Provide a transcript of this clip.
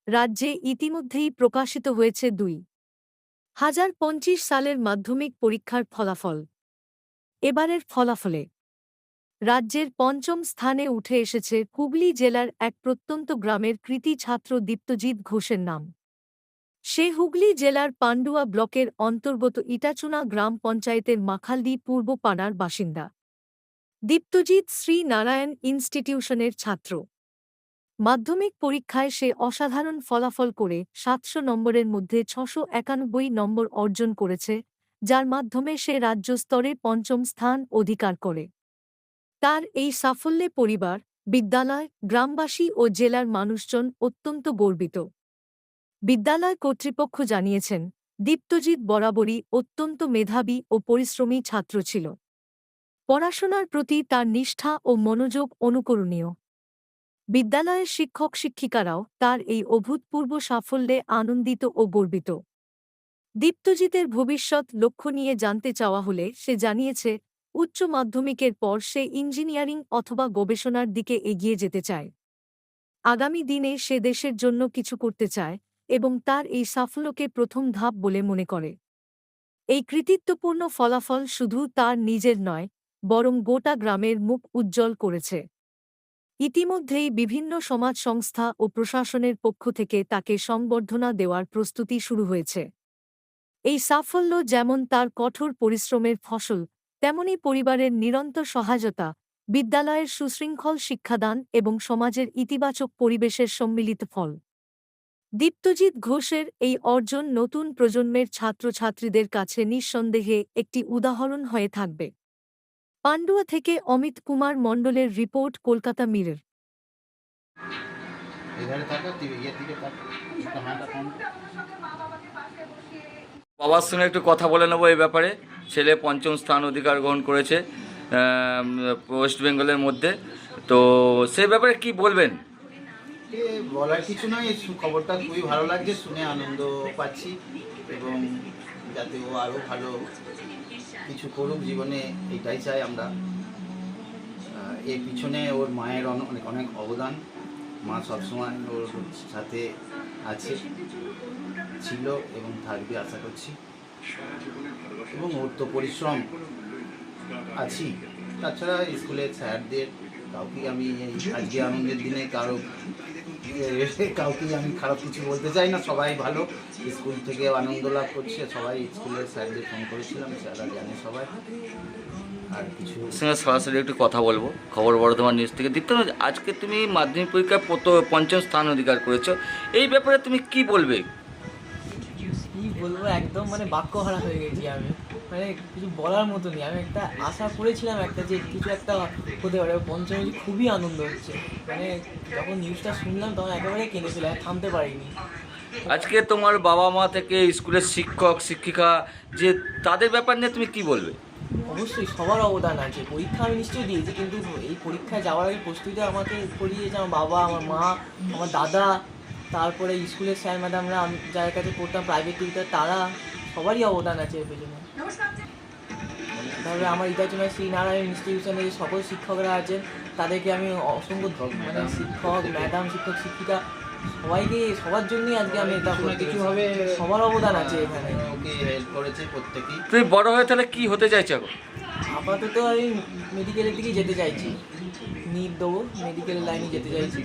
রাজ্যে ইতিমধ্যেই প্রকাশিত হয়েছে 2025 সালের মাধ্যমিক পরীক্ষার ফলাফল। এবারের ফলাফলে রাজ্যের পঞ্চম স্থানে উঠে এসেছে হুগলি জেলার এক প্রত্যন্ত গ্রামের কৃতী ছাত্র দীপ্তজিৎ ঘোষের নাম। সে হুগলি জেলার পান্ডুয়া ব্লকের অন্তর্গত ইটাচুনা গ্রাম পঞ্চায়েতের মাখালদি পূর্ব পাড়ার বাসিন্দা। দীপ্তজিৎ শ্রী নারায়ণ ইনস্টিটিউশনের ছাত্র। মাধ্যমিক পরীক্ষায় সে অসাধারণ ফলাফল করে 700 নম্বরের মধ্যে 691 নম্বর অর্জন করেছে, যার মাধ্যমে সে রাজ্য স্তরে পঞ্চম স্থান অধিকার করে। তার এই সাফল্যে পরিবার, বিদ্যালয়, গ্রামবাসী ও জেলার মানুষজন অত্যন্ত গর্বিত। বিদ্যালয় কর্তৃপক্ষ জানিয়েছেন, দীপ্তজিৎ বরাবরই অত্যন্ত মেধাবী ও পরিশ্রমী ছাত্র ছিল। পড়াশোনার প্রতি তার নিষ্ঠা ও মনোযোগ অনুকরণীয়। বিদ্যালয়ের শিক্ষক-শিক্ষিকারাও তার এই অভূতপূর্ব সাফল্যে আনন্দিত ও গর্বিত। দীপ্তজিতের ভবিষ্যৎ লক্ষ্য নিয়ে জানতে চাওয়া হলে সে জানিয়েছে, উচ্চ মাধ্যমিকের পর সে ইঞ্জিনিয়ারিং অথবা গবেষণার দিকে এগিয়ে যেতে চায়। আগামী দিনে সে দেশের জন্য কিছু করতে চায় এবং তার এই সাফল্যকে প্রথম ধাপ বলে মনে করে। এই কৃতিত্বপূর্ণ ফলাফল শুধু তার নিজের নয়, বরং গোটা গ্রামের মুখ উজ্জ্বল করেছে। ইতিমধ্যেই বিভিন্ন সমাজ সংস্থা ও প্রশাসনের পক্ষ থেকে তাকে সংবর্ধনা দেওয়ার প্রস্তুতি শুরু হয়েছে। এই সাফল্য যেমন তার কঠোর পরিশ্রমের ফসল, তেমনি পরিবারের নিরন্তর সহায়তা, বিদ্যালয়ের সুশৃঙ্খল শিক্ষাদান এবং সমাজের ইতিবাচক পরিবেশের সম্মিলিত ফল। দীপ্তজিৎ ঘোষের এই অর্জন নতুন প্রজন্মের ছাত্রছাত্রীদের কাছে নিঃসন্দেহে একটি উদাহরণ হয়ে থাকবে। পান্ডুয়া থেকে অমিত কুমার মণ্ডলের রিপোর্ট, কলকাতা মিরর। বাবার সঙ্গে একটু কথা বলে নেবো এই ব্যাপারে। ছেলে পঞ্চম স্থান অধিকার গ্রহণ করেছে ওয়েস্ট বেঙ্গলের মধ্যে, তো সেই ব্যাপারে কি বলবেন? বলার কিছু নয়, এই খবরটা খুবই ভালো লাগছে, শুনে আনন্দ পাচ্ছি এবং যাতে ও আরও ভালো কিছু করুক জীবনে, এটাই চাই আমরা। এর পিছনে ওর মায়ের অনেক অনেক অবদান। মা সবসময় ওর সাথে আছে, ছিল এবং থাকবে আশা করছি। এবং ওর তো পরিশ্রম আছি, তাছাড়া স্কুলের স্যারদের কাউকে আমি আজকে আনন্দের দিনে কাউকে আমি খারাপ কিছু বলতে চাই না। সবাই ভালো, স্কুল থেকে আনন্দ লাভ করছে সবাই। স্কুলের স্যারদের ফোন করেছিলাম, স্যাররা জানে সবাই। আর কিছু সঙ্গে সরাসরি একটু কথা বলবো খবর বর্ধমান নিউজ থেকে। দীপ্ত, আজকে তুমি মাধ্যমিক পরীক্ষায় পঞ্চম স্থান অধিকার করেছো, এই ব্যাপারে তুমি কি বলবে? কি বলবো, একদম বাক্যহারা হয়ে গেছি আমি। কিছু বলার মতো নেই। আমি একটা আশা করেছিলাম যে কিছু একটা হতে পারে। পঞ্চম খুবই আনন্দ হচ্ছে। যখন নিউজটা শুনলাম তখন একেবারে কেঁদেছিলাম, থামতে পারিনি। আজকে তোমার বাবা মা থেকে স্কুলের শিক্ষক শিক্ষিকা যে তাদের ব্যাপার নিয়ে তুমি কি বলবে? অবশ্যই সবার অবদান আছে। পরীক্ষা আমি নিশ্চয়ই দিয়েছি, কিন্তু এই পরীক্ষায় যাওয়ার আগে প্রস্তুতি আমাকে করিয়েছে আমার বাবা, আমার মা, আমার দাদা, তারপরে স্কুলের স্যার ম্যাডামরা, আমি যার কাছে পড়তাম প্রাইভেট টিউটার, তারা সবারই অবদান আছে এর পেছনে। তারপরে আমার ইটাচুনা শ্রী নারায়ণ ইনস্টিটিউশনে যে সকল শিক্ষকরা আছেন তাদেরকে আমি অসংখ্য শিক্ষক ম্যাডাম, শিক্ষক শিক্ষিকা সবাইকে, সবার জন্যই আজকে আমি এটা কিছুভাবে সবার অবদান আছে এখানে। ওকে হেল্প করেছে প্রত্যেকেই। তুমি বড় হয়ে তাহলে কি হতে চাইছো এখন? আপাতত আমি মেডিকেলের দিকেই যেতে চাইছি, নিট দেবো, মেডিকেল লাইনে যেতে চাইছি।